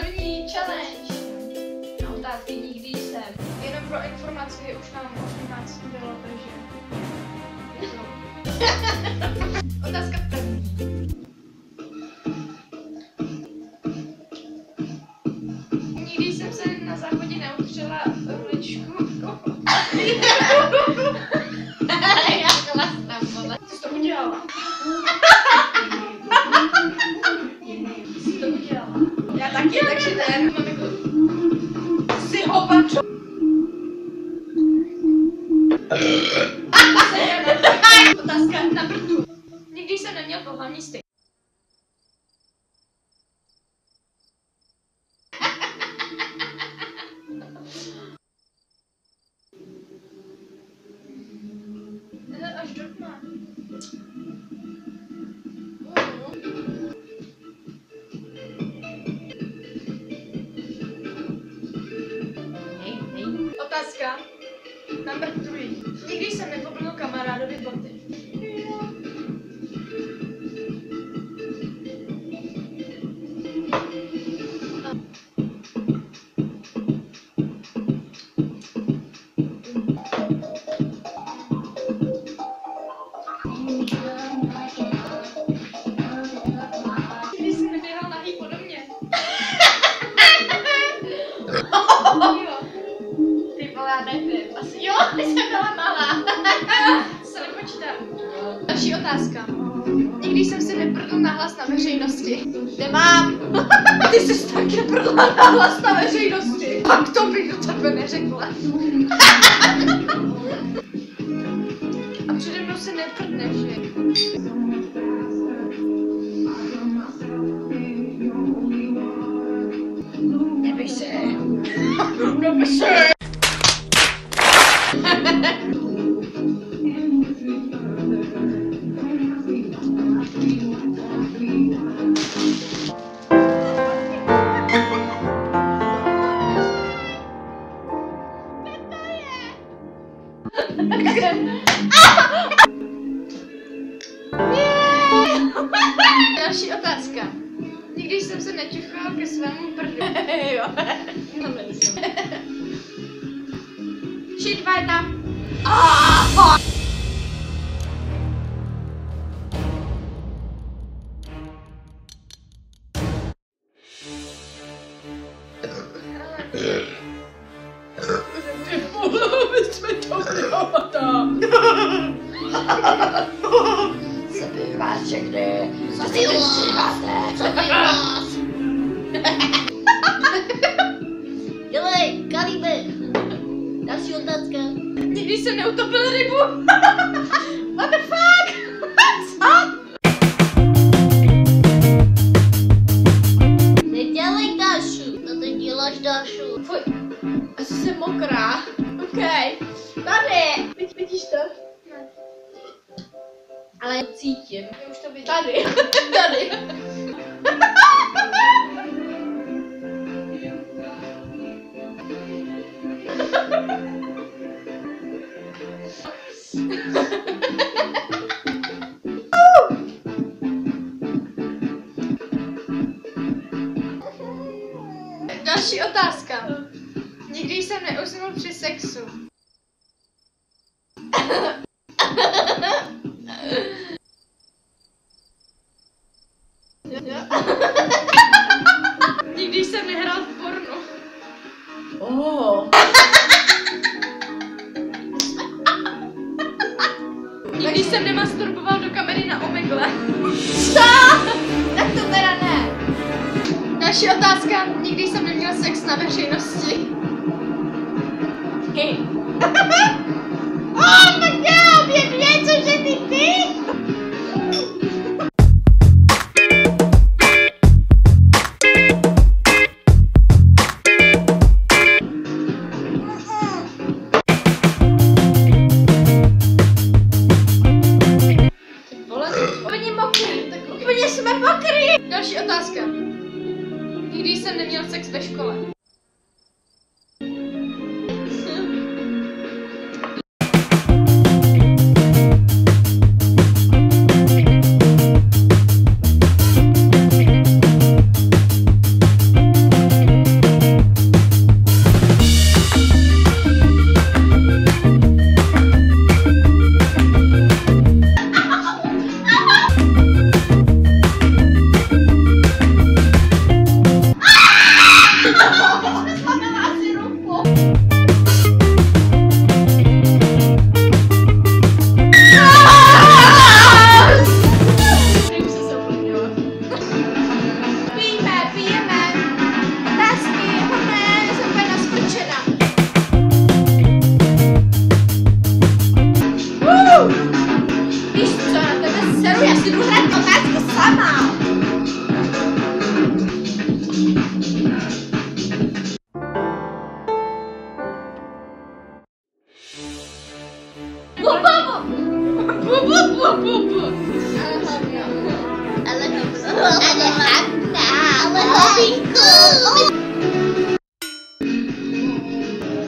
První challenge. Na otázky nikdy jsem. Jenom pro informaci, už nám 18 bylo, takže... Otázka první. Nikdy jsem se na záchodě neutřela ruličku. Já chlastam, vole. Co jsi to udělala? Já taky, takže ten mám jako... Si hopaču. Otázka na brdu. Nikdy jsem neměl pohlavní styk. Až do dna. Otázka number 3. Nikdy jsem nepoblil kamarádovi boty. Nikdy jsem neběhal nahý podobně. Já nevím, asi jo, jsem byla malá. Se nepočítá. Další otázka. Nikdy jsem si neprdl nahlas na veřejnosti. Nemám. Ty jsi taky prdla nahlas na veřejnosti. Pak to bych do tebe neřekla. A přede mnou se neprdneš, že? Nebij se. Nebij se. Další otázka. Nikdy jsem se neťuchal ke svému prdu. Jo. No nejsem. 3, 2, 1. Zabiju vás všechny. Zabiju vás. Zabiju vás. Dělej, kalíme. Další otázka. Nikdy jsem neutopil rybu. What the fuck? Co? Nedělej Dášu. To ty děláš Dášu. Fuj, asi jsem mokrá. OK. Tady. Vidíš to? Ne. Ale cítím. Já už to vidím. Tady. Tady. Další otázka. Nikdy jsem neusnul při sexu. Nikdy jsem nehrál v pornu. Oh. Nikdy jsem nemasturboval do kamery na Omegle. Co? Tak to teda ne. Další otázka. Nikdy jsem neměl sex na veřejnosti. Hej. Oh, tak já objedu něco, že ty?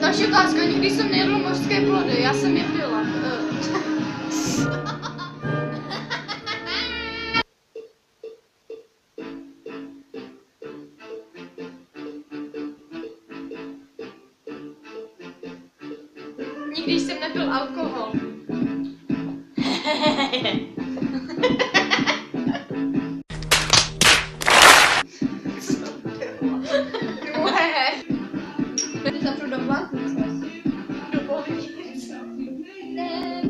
Další otázka, nikdy jsem nejedla mořské plody, já jsem je pila. Nikdy jsem nepil alkohol. Zapnu do bláznice. Do povídnice. Ne.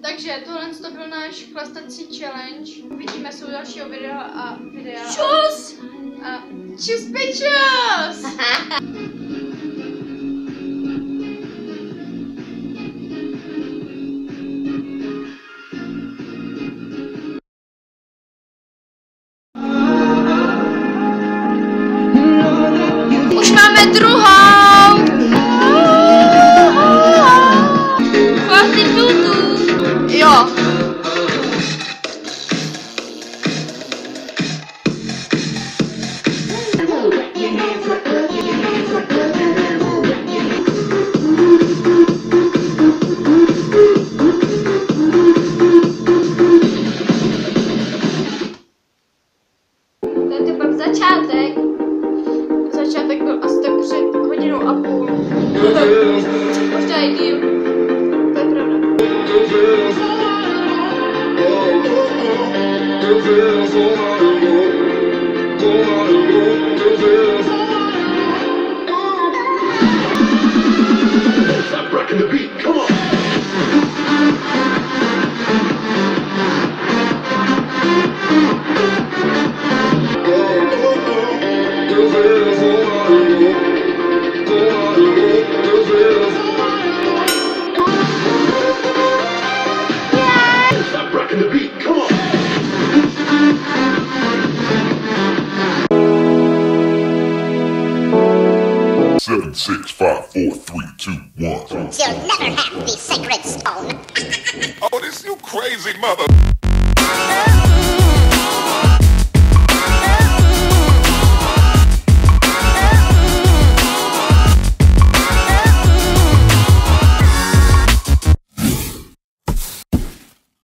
Takže tohle to byl náš chlastací challenge. Uvidíme se u dalšího videa. Čus! A čus pičus! Už máme druhou! Chvásti tutu! Jo. To je teprve začátek. Začátek byl asi tak před hodinou a půl. Možná i díl. To je pravda. Stop rocking the beat, come on! 7, 6, 5, 4, 3, 2, 1. You'll never have the sacred stone. Oh, this you crazy mother.